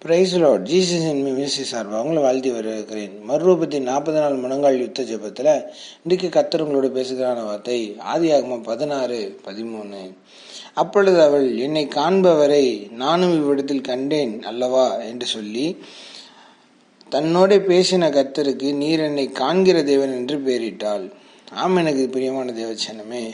Price Lord. Jesus in me ministry சார்பாக அவங்கள வாழ்த்தி வரவேற்கிறேன். மறுரூபத்தின் 40 நாள் முழங்கால் யுத்த ஜெபத்தில் இன்றைக்கு கர்த்தர் உங்களோட பேசுகிறான வார்த்தை ஆதியாகமம் 16:13. அப்பொழுது அவள், என்னை காண்பவரை நானும் இவ்விடத்தில் கண்டேன் அல்லவா என்று சொல்லி தன்னோட பேசின கர்த்தருக்கு நீர் என்னை காண்கிற தேவன் என்று பெயரிட்டாள். எனக்கு பிரியமான தேவச்சனமே,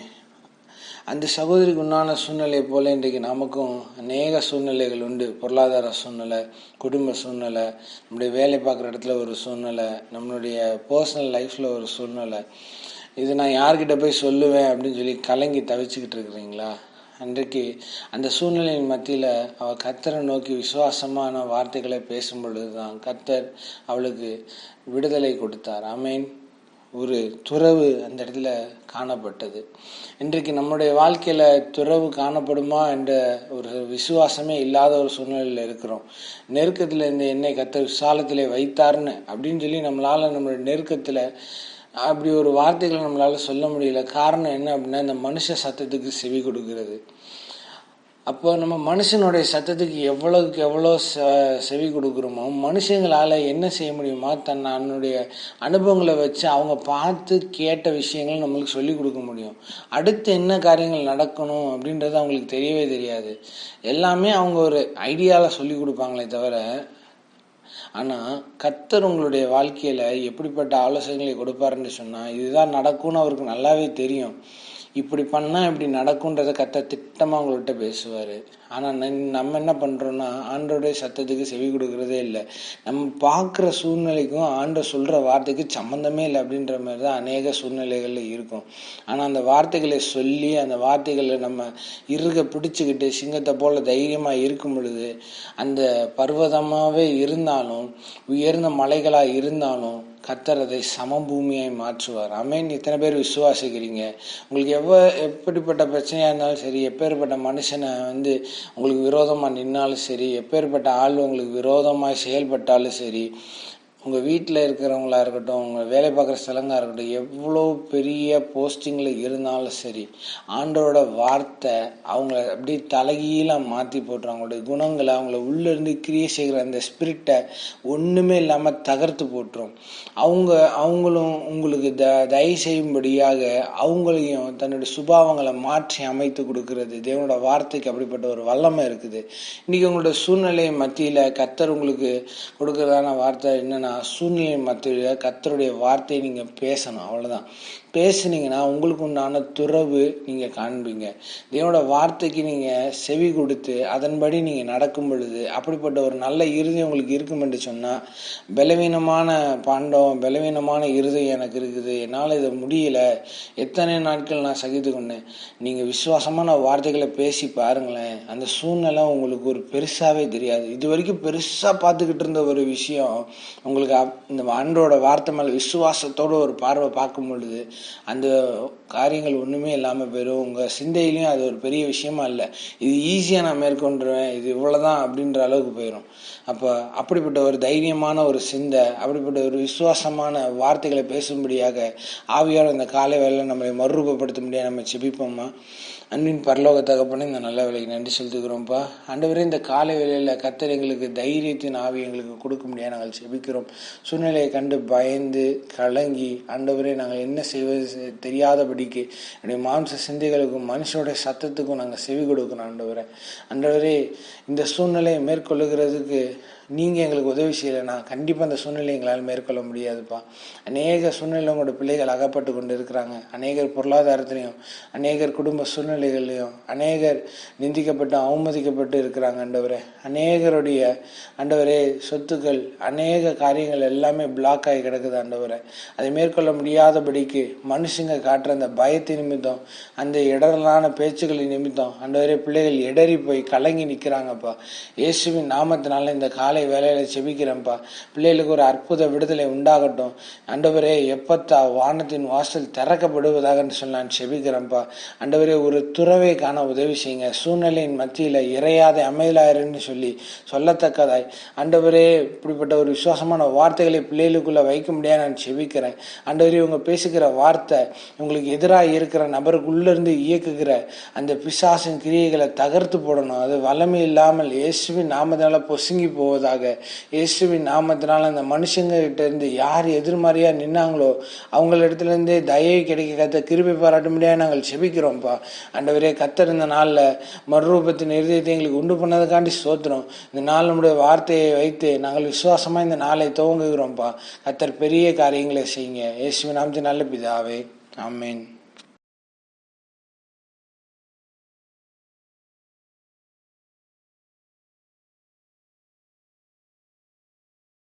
அந்த சகோதரிக்கு உண்டான சூழ்நிலை போல இன்றைக்கு நமக்கும் அநேக சூழ்நிலைகள் உண்டு. பொருளாதார சூழ்நிலை, குடும்ப சூழ்நிலை, நம்முடைய வேலை பார்க்குற இடத்துல ஒரு சூழ்நிலை, நம்மளுடைய பர்சனல் லைஃப்பில் ஒரு சூழ்நிலை. இது நான் யார்கிட்ட போய் சொல்லுவேன் அப்படின்னு சொல்லி கலங்கி தவிச்சுக்கிட்டு இருக்கிறீங்களா? அன்றைக்கு அந்த சூழ்நிலையின் மத்தியில் அவள் கர்த்தரை நோக்கி விசுவாசமான வார்த்தைகளை பேசும் பொழுது தான் கர்த்தர் அவளுக்கு விடுதலை கொடுத்தார். ஆமேன். ஒரு துறவு அந்த இடத்துல காணப்பட்டது. இன்றைக்கு நம்முடைய வாழ்க்கையில துறவு காணப்படுமா என்ற ஒரு விசுவாசமே இல்லாத ஒரு சூழ்நிலையில் இருக்கிறோம். நெருக்கத்துல இந்த எண்ணெய் கர்த்தர் விசாலத்திலே வைத்தார்னு அப்படின்னு சொல்லி நம்மளுடைய நெருக்கத்துல அப்படி ஒரு வார்த்தைகளை நம்மளால சொல்ல முடியல. காரணம் என்ன அப்படின்னா, இந்த மனுஷ சத்தத்துக்கு செவி கொடுக்கிறது. அப்போ நம்ம மனுஷனுடைய சத்தத்துக்கு எவ்வளவுக்கு எவ்வளோ செவி கொடுக்குறோமோ, மனுஷங்களால் என்ன செய்ய முடியுமா, தன்னுடைய அனுபவங்களை வச்சு அவங்க பார்த்து கேட்ட விஷயங்கள் நம்மளுக்கு சொல்லி கொடுக்க முடியும். அடுத்து என்ன காரியங்கள் நடக்கணும் அப்படின்றது அவங்களுக்கு தெரியவே தெரியாது. எல்லாமே அவங்க ஒரு ஐடியாவில் சொல்லி கொடுப்பாங்களே தவிர, ஆனால் கர்த்தர் உங்களுடைய வாழ்க்கையில் எப்படிப்பட்ட ஆலோசனைகளை கொடுப்பாருன்னு சொன்னால், இதுதான் நடக்கும்னு அவருக்கு நல்லாவே தெரியும். இப்படி பண்ணால் இப்படி நடக்கும்ன்றதை கர்த்தர் திட்டமாக உங்கள்கிட்ட பேசுவார். ஆனால் நம்ம என்ன பண்ணுறோன்னா, ஆண்டோடைய சத்தத்துக்கு செவி கொடுக்குறதே இல்லை. நம்ம பார்க்குற சூழ்நிலைக்கும் ஆண்டவர் சொல்கிற வார்த்தைக்கு சம்மந்தமே இல்லை அப்படின்ற மாதிரி தான் அநேக சூழ்நிலைகளில் இருக்கும். ஆனால் அந்த வார்த்தைகளை சொல்லி அந்த வார்த்தைகளை நம்ம பிடிச்சிக்கிட்டு சிங்கத்தை போல தைரியமாக இருக்கும் பொழுது, அந்த பர்வதமாகவே இருந்தாலும் உயர்ந்த மலைகளாக இருந்தாலும் கர்த்தர் அதை சமபூமியாய் மாற்றுவார். ஆமென். இத்தனை பேர் விசுவாசிக்கிறீங்க? உங்களுக்கு எப்படிப்பட்ட பிரச்சனையாக இருந்தாலும் சரி, எப்பேற்பட்ட மனுஷனை உங்களுக்கு விரோதமாக நின்னாலும் சரி, எப்பேற்பட்ட ஆள் உங்களுக்கு விரோதமாக செயல்பட்டாலும் சரி, உங்கள் வீட்டில் இருக்கிறவங்களா இருக்கட்டும், உங்கள் வேலை பார்க்குற ஸ்தலங்களாக இருக்கட்டும், எவ்வளோ பெரிய போஸ்டிங்கில் இருந்தாலும் சரி, ஆண்டவரோட வார்த்தை அவங்கள அப்படி தலைகீழாக மாற்றி போட்டுரும். அவங்களுடைய குணங்களை, அவங்கள உள்ளேருந்து கிரியை செய்கிற அந்த ஸ்பிரிட்டை ஒன்றுமே இல்லாமல் தகர்த்து போட்டுரும். அவங்களும் உங்களுக்கு தயவு செய்யும்படியாக அவங்களையும் தன்னுடைய சுபாவங்களை மாற்றி அமைத்து கொடுக்கறது தேவனோட வார்த்தைக்கு அப்படிப்பட்ட ஒரு வல்லமை இருக்குது. இன்றைக்கி உங்களோட சூழ்நிலை மத்தியில் கர்த்தர் உங்களுக்கு கொடுக்கறதான வார்த்தை என்னென்னா, சூழ்நிலை மத்தியில் கர்த்தருடைய வார்த்தையை நீங்கள் பேசணும். அவ்வளோதான். பேசுனீங்கன்னா உங்களுக்கு உண்டான துறவு நீங்கள் காண்பீங்க. தேவனோட வார்த்தைக்கு நீங்கள் செவி கொடுத்து அதன்படி நீங்கள் நடக்கும் பொழுது அப்படிப்பட்ட ஒரு நல்ல இருதயம் உங்களுக்கு இருக்கும் என்று சொன்னால், பலவீனமான பாண்டம், பலவீனமான இருதயம் எனக்கு இருக்குது, என்னால் இதை முடியல, எத்தனை நாட்கள் நான் சகித்து கொண்டேன். நீங்கள் விசுவாசமான வார்த்தைகளை பேசி பாருங்களேன். அந்த சூழ்நிலை உங்களுக்கு ஒரு பெருசாகவே தெரியாது. இது வரைக்கும் பெருசாக பார்த்துக்கிட்டு இருந்த ஒரு விஷயம் உங்களுக்கு இந்த ஆண்டோட வார்த்தை மேலே விசுவாசத்தோட ஒரு பார்வை பார்க்கும் பொழுது அந்த காரியங்கள் ஒன்றுமே இல்லாமல் போயிடும். உங்கள் சிந்தையிலையும் அது ஒரு பெரிய விஷயமா இல்லை, இது ஈஸியாக நான் மேற்கொண்டுருவேன், இது இவ்வளோதான் அப்படின்ற அளவுக்கு போயிடும். அப்போ அப்படிப்பட்ட ஒரு தைரியமான ஒரு சிந்தை, அப்படிப்பட்ட ஒரு விசுவாசமான வார்த்தைகளை பேசும்படியாக ஆவியார் இந்த காலை வேளையில் நம்மளை மறுரூபப்படுத்த முடியாது. நம்ம செபிப்போம்மா. அன்பின் பரலோக தகப்பனே, இந்த நல்ல வேலைக்கு நன்றி செலுத்துக்கிறோம்ப்பா. ஆண்டவரே, இந்த காலை வேளையில் கர்த்தர் எங்களுக்கு தைரியத்தின் ஆவி எங்களுக்கு கொடுக்க முடியாது நாங்கள் செபிக்கிறோம். சூழ்நிலையை கண்டு பயந்து கலங்கி ஆண்டவரே நாங்கள் என்ன செய்வது தெரியாதபடிக்கு என்னுடைய மாம்ச சிந்தைகளுக்கும் மனுஷனுடைய சத்தத்துக்கும் நாங்கள் செவி கொடுக்கணும். ஆண்டவரே இந்த சூழ்நிலையை மேற்கொள்ளுகிறதுக்கு நீங்கள் எங்களுக்கு உதவி செய்யலைன்னா கண்டிப்பாக அந்த சூழ்நிலை எங்களால் மேற்கொள்ள முடியாதுப்பா. அநேக சூழ்நிலை உங்களோட பிள்ளைகள் அகப்பட்டு கொண்டு இருக்கிறாங்க. அநேகர் பொருளாதாரத்திலையும், அநேகர் குடும்ப சூழ்நிலைகள்லையும், அநேகர் நிந்திக்கப்பட்டு அவமதிக்கப்பட்டு இருக்கிறாங்க. அநேகருடைய சொத்துக்கள், அநேக காரியங்கள் எல்லாமே பிளாக் ஆகி கிடக்குது. அதை மேற்கொள்ள முடியாதபடிக்கு மனுஷங்க காட்டுற அந்த பயத்தின் நிமித்தம், அந்த இடரலான பேச்சுக்களின் நிமித்தம் பிள்ளைகள் இடறி போய் கலங்கி நிற்கிறாங்கப்பா. இயேசுவின் நாமத்தினால இந்த காலை வேலையில செபிக்கிறேன்ப்பா. பிள்ளைகளுக்கு ஒரு அற்புத விடுதலை உண்டாகட்டும். ஆண்டவரே, எப்பத்தா வானத்தின் வாசல் திறக்கப்படுவதாக நான் செபிக்கிறேன்ப்பா. ஆண்டவரே, ஒரு துறவை காண உதவி செய்யுங்க. சூழ்நிலையின் மத்தியில் இறையாத அமைதலாயிருன்னு சொல்லத்தக்கதாய் ஆண்டவரே, இப்படிப்பட்ட ஒரு விசுவாசமான வார்த்தைகளை பிள்ளைகளுக்குள்ள வைக்க முடியாது நான் செபிக்கிறேன். ஆண்டவரே, இவங்க பேசுகிற வார்த்தை உங்களுக்கு எதிராக இருக்கிற நபருக்குள்ள இருந்து இயக்குகிற அந்த பிசாசின் கிரியைகளை தகர்த்து போடணும். அது வல்லமை இல்லாமல் இயேசுவின் நாமத்தினால பொசுங்கி போவதா செய்வதற்காக இயேசுவின் நாமத்தினால் அந்த மனுஷங்க கிட்ட இருந்து யார் எதிர்மறையா நின்னாங்களோ அவங்களிடத்துல இருந்தே தயவு கிடைக்க கர்த்தர் கிருபை பாராட்டும்படியாக நாங்கள் செபிக்கிறோம்ப்பா. ஆண்டவரே, கர்த்தர் இந்த நாளில் மறுரூபத்தின் இருதயத்தை எங்களுக்கு உண்டு பண்ணதுக்காண்டி ஸ்தோத்திரம். இந்த நாள் நம்முடைய வார்த்தையை வைத்து நாங்கள் விசுவாசமா இந்த நாளை துவங்குகிறோம்ப்பா. கர்த்தர் பெரிய காரியங்களை செய்யுங்க. இயேசுவின் நாமத்தின் நல்ல பிதாவே, ஆமென்.